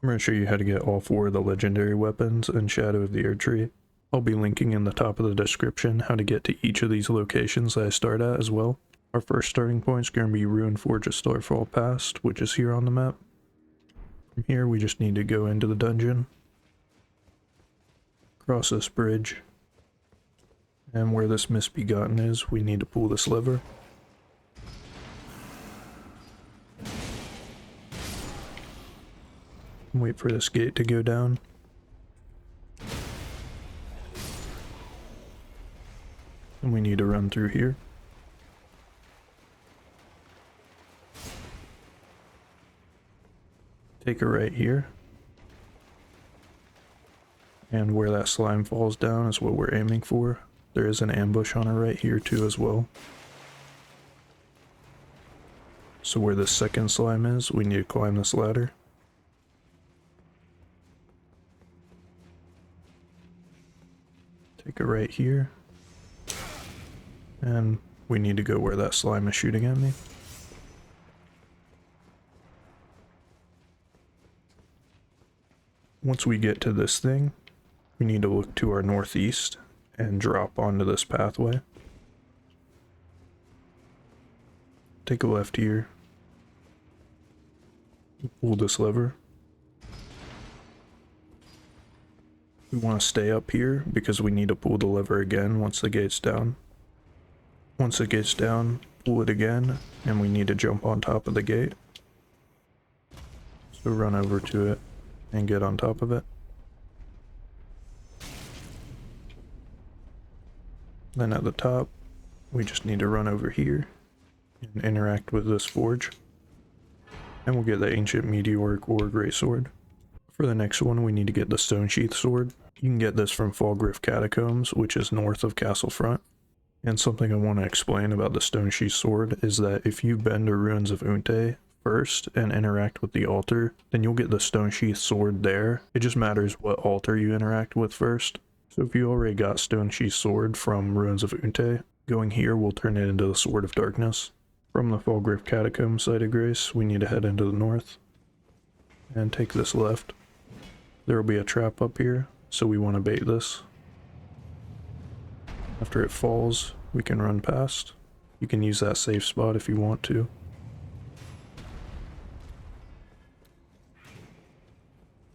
I'm going to show you how to get all 4 of the legendary weapons in Shadow of the Erdtree. I'll be linking in the top of the description how to get to each of these locations that I start at as well. Our first starting point is going to be Ruined Forge of Starfall Past, which is here on the map. From here we just need to go into the dungeon, cross this bridge, and where this Misbegotten is, we need to pull this lever. And wait for this gate to go down. And we need to run through here. Take a right here. And where that slime falls down is what we're aiming for. There is an ambush on our right here too as well. So where the second slime is, we need to climb this ladder. Take a right here. And we need to go where that slime is shooting at me. Once we get to this thing, we need to look to our northeast and drop onto this pathway. Take a left here. Pull this lever. We want to stay up here because we need to pull the lever again once the gate's down. Once it gets down, pull it again, and we need to jump on top of the gate. So run over to it and get on top of it. Then at the top, we just need to run over here and interact with this forge. And we'll get the ancient Meteoric or Greatsword. For the next one, we need to get the Stone Sheathed sword. You can get this from Fallgriff Catacombs, which is north of Castle Front. And something I want to explain about the Stone Sheathed sword is that if you bend the Ruins of Unte first and interact with the altar, then you'll get the Stone Sheathed sword there. It just matters what altar you interact with first. So if you already got Stone Sheathed sword from Ruins of Unte, going here will turn it into the Sword of Darkness. From the Fallgriff Catacomb site of Grace, we need to head into the north and take this left. There will be a trap up here, so we want to bait this. After it falls, we can run past. You can use that safe spot if you want to.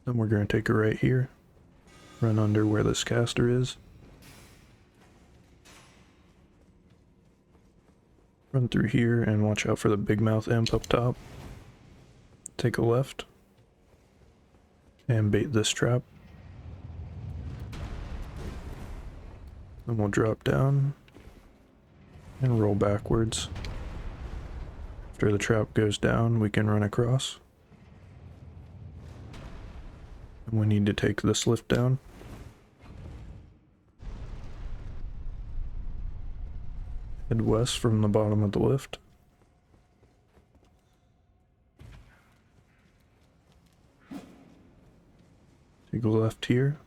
Then we're going to take a right here, run under where this caster is. Run through here and watch out for the big mouth imp up top. Take a left and bait this trap. Then we'll drop down and roll backwards. After the trap goes down, we can run across. And we need to take this lift down. Head west from the bottom of the lift. Take a left here.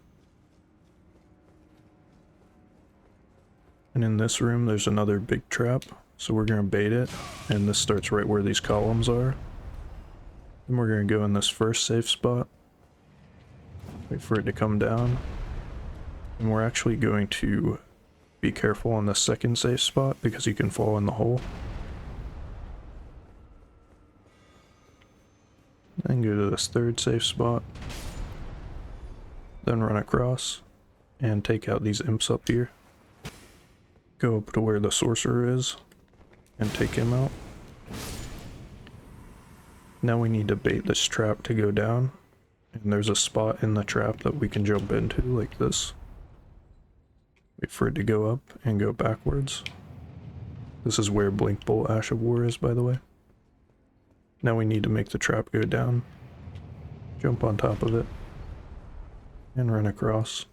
And in this room there's another big trap, so we're going to bait it, and this starts right where these columns are. Then we're going to go in this first safe spot, wait for it to come down, and we're actually going to be careful on the second safe spot because you can fall in the hole. Then go to this third safe spot, then run across and take out these imps up here. Go up to where the sorcerer is and take him out. Now we need to bait this trap to go down, and there's a spot in the trap that we can jump into like this. Wait for it to go up and go backwards. This is where Blink Bolt Ash of War is, by the way. Now we need to make the trap go down, jump on top of it, and run across.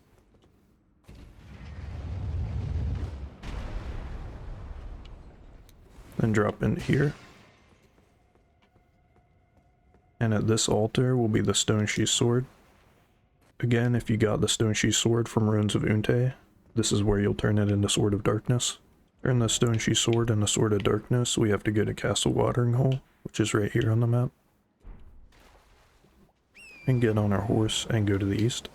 Then drop into here. And at this altar will be the Stone Sheathed sword. Again, if you got the Stone Sheathed sword from Ruins of Unte, this is where you'll turn it into Sword of Darkness. Turn the Stone Sheathed sword into Sword of Darkness, we have to go to Castle Watering Hole, which is right here on the map. and get on our horse and go to the east.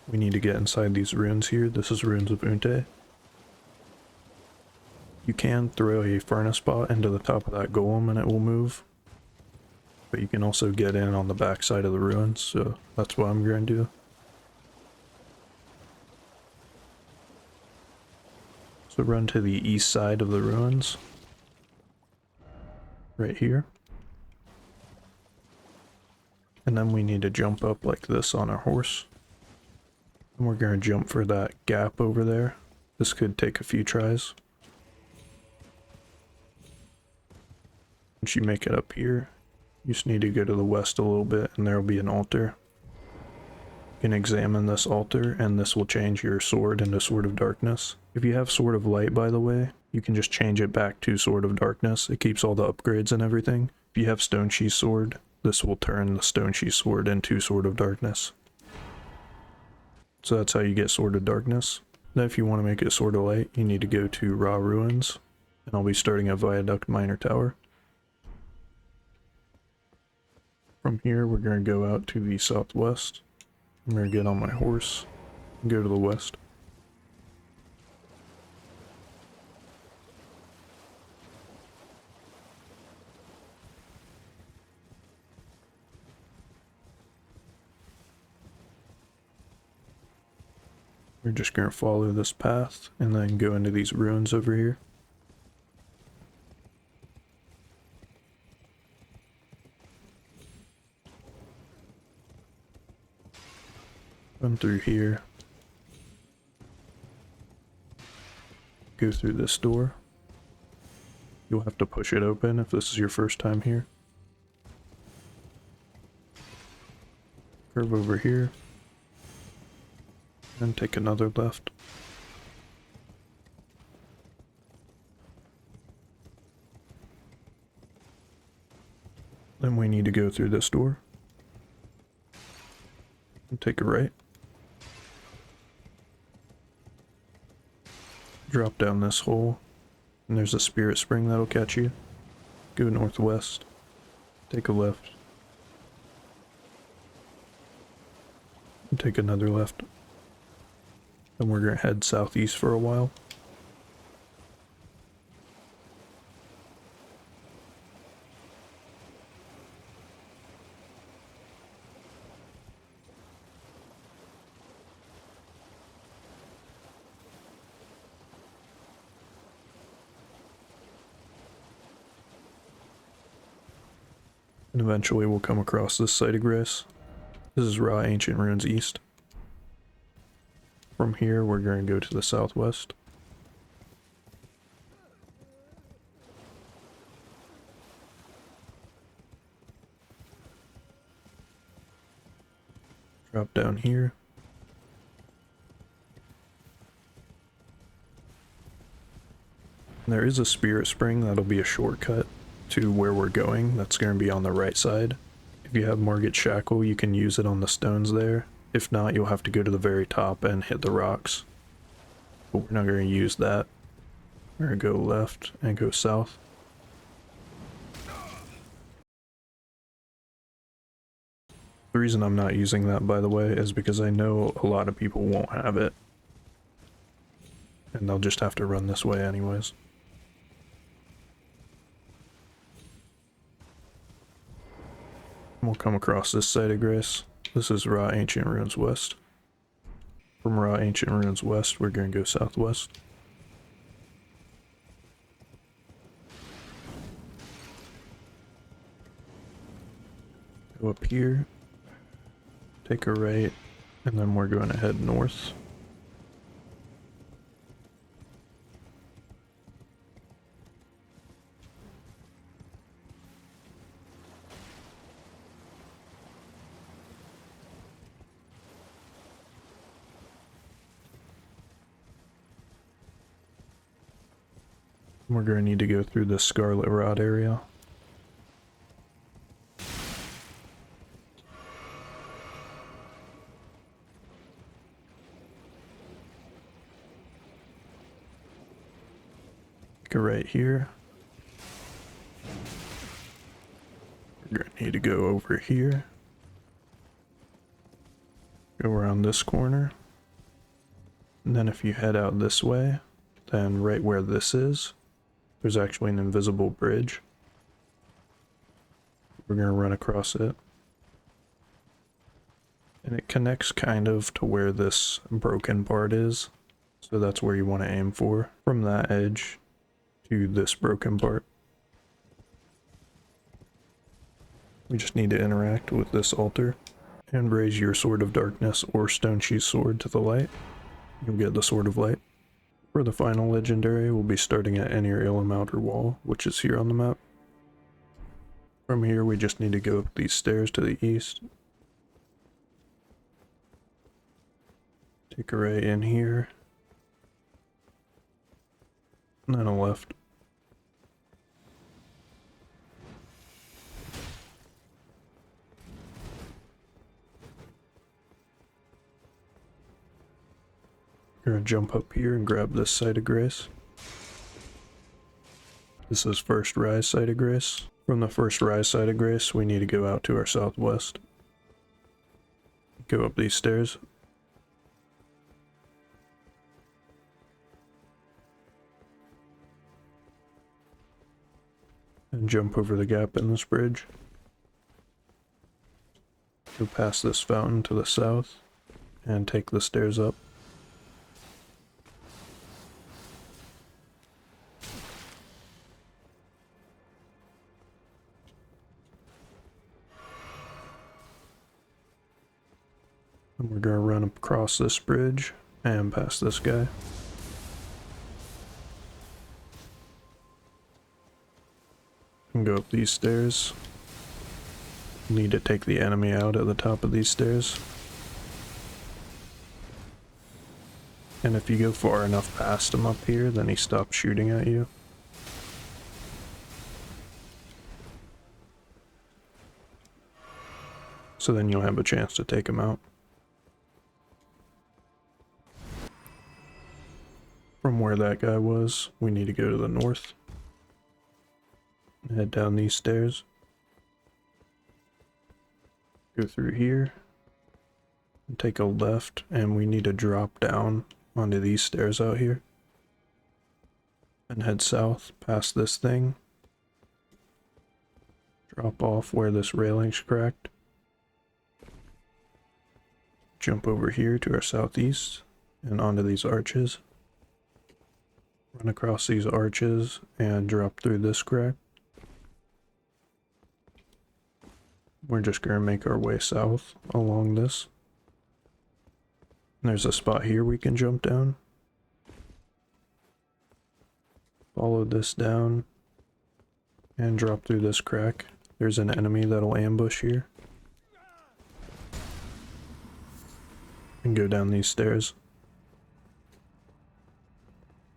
We need to get inside these ruins here. This is Ruins of Unte. You can throw a furnace bot into the top of that golem and it will move. But you can also get in on the back side of the ruins, so that's what I'm going to do. So run to the east side of the ruins. Right here. And then we need to jump up like this on our horse. And we're going to jump for that gap over there. This could take a few tries. Once you make it up here, you just need to go to the west a little bit and there will be an altar. You can examine this altar and this will change your sword into Sword of Darkness. If you have Sword of Light, by the way, you can just change it back to Sword of Darkness. It keeps all the upgrades and everything. If you have Stone Sheathed Sword, this will turn the Stone Sheathed Sword into Sword of Darkness. So that's how you get Sword of Darkness. Then if you want to make it Sword of Light, you need to go to Raw Ruins. And I'll be starting at Viaduct Minor Tower. From here, we're going to go out to the southwest. I'm going to get on my horse and go to the west. We're just going to follow this path and then go into these ruins over here. Run through here. Go through this door. You'll have to push it open if this is your first time here. Curve over here. And take another left. Then we need to go through this door. And take a right. Drop down this hole. And there's a spirit spring that'll catch you. Go northwest. Take a left. And take another left. Then we're going to head southeast for a while. And eventually we'll come across this site of grace. This is Raw Ancient Ruins East. From here, we're going to go to the southwest. Drop down here. There is a spirit spring that'll be a shortcut to where we're going. That's going to be on the right side. If you have Margit Shackle, you can use it on the stones there. If not, you'll have to go to the very top and hit the rocks. But we're not going to use that. We're going to go left and go south. The reason I'm not using that, by the way, is because I know a lot of people won't have it. And they'll just have to run this way anyways. We'll come across this site of grace. This is Raw Ancient Ruins West. From Raw Ancient Ruins West, we're going to go southwest. Go up here. Take a right. And then we're going to head north. We're going to need to go through the Scarlet Rod area. Go right here. We're gonna need to go over here. Go around this corner. And then if you head out this way, then right where this is, there's actually an invisible bridge. We're gonna run across it. And it connects kind of to where this broken part is. So that's where you want to aim for. From that edge to this broken part. We just need to interact with this altar. And raise your Sword of Darkness or Stone Sheath Sword to the light. You'll get the Sword of Light. For the final legendary, we'll be starting at Enir Ilum Outer Wall, which is here on the map. From here, we just need to go up these stairs to the east. Take a right in here. And then a left. We're gonna jump up here and grab this Site of Grace. This is First Rise Site of Grace. From the First Rise Site of Grace, we need to go out to our southwest. Go up these stairs. And jump over the gap in this bridge. Go past this fountain to the south and take the stairs up. And we're gonna run across this bridge and past this guy. And go up these stairs. Need to take the enemy out at the top of these stairs. And if you go far enough past him up here, then he stops shooting at you. So then you'll have a chance to take him out. From where that guy was, we need to go to the north. Head down these stairs. Go through here. And take a left, and we need to drop down onto these stairs out here. And head south past this thing. Drop off where this railing's cracked. Jump over here to our southeast and onto these arches. Run across these arches and drop through this crack. We're just going to make our way south along this. And there's a spot here we can jump down. Follow this down and drop through this crack. There's an enemy that'll ambush here. And go down these stairs.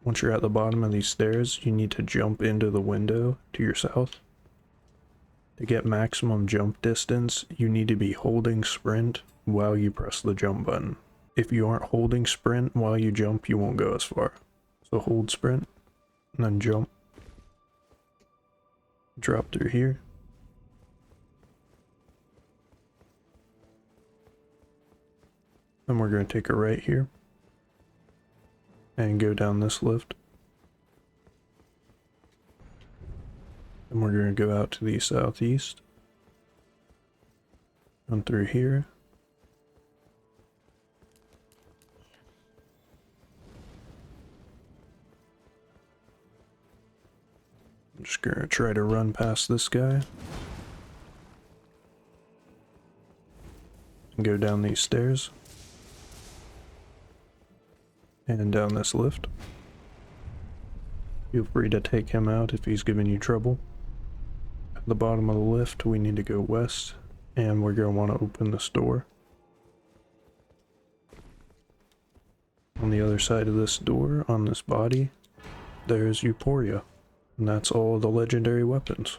Once you're at the bottom of these stairs, you need to jump into the window to your south. To get maximum jump distance, you need to be holding sprint while you press the jump button. If you aren't holding sprint while you jump, you won't go as far. So hold sprint, and then jump. Drop through here. Then we're going to take a right here. And go down this lift. And we're going to go out to the southeast. Run through here. I'm just going to try to run past this guy. And go down these stairs. And down this lift. Feel free to take him out if he's giving you trouble. At the bottom of the lift, we need to go west, and we're going to want to open this door. On the other side of this door, on this body, there's Euporia, and that's all the legendary weapons.